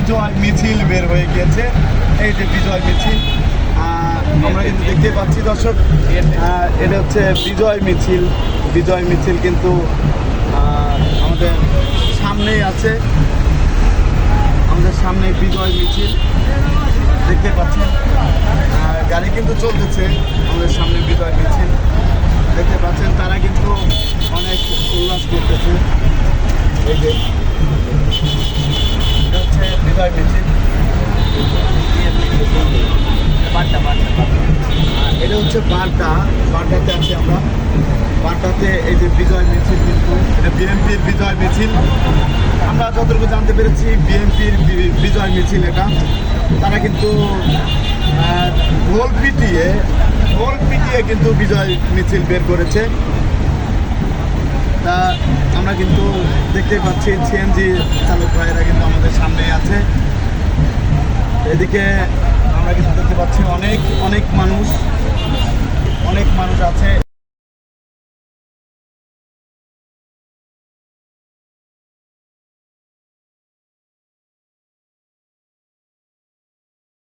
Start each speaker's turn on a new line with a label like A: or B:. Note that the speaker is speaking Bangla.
A: বিজয় মিছিল বের হয়ে গিয়েছে। এই যে বিজয় মিছিল আমরা কিন্তু দেখতে পাচ্ছি দর্শক, এটা হচ্ছে বিজয় মিছিল। বিজয় মিছিল কিন্তু আমাদের সামনেই আছে, আমাদের সামনে বিজয় মিছিল দেখতে পাচ্ছেন। গাড়ি কিন্তু চলতেছে, আমাদের সামনে বিজয় মিছিল দেখতে পাচ্ছেন। তারা কিন্তু অনেক উল্লাস করতেছে। এই যে এটা হচ্ছে বিজয় মিছিল, এটা হচ্ছে বাড্ডাতে আছি আমরা। বাড্ডাতে এই যে বিজয় মিছিল, কিন্তু এটা বিএনপির বিজয় মিছিল। আমরা যতটুকু জানতে পেরেছি বিএনপির বিজয় মিছিল এটা। তারা কিন্তু ঢোল পিটিয়ে কিন্তু বিজয় মিছিল বের করেছে। তা আমরা কিন্তু দেখতে পাচ্ছি সিএনজি চালক ভাইয়েরা কিন্তু আমাদের সামনে আছে। এদিকে আমরা কিন্তু দেখতে পাচ্ছি অনেক মানুষ আছে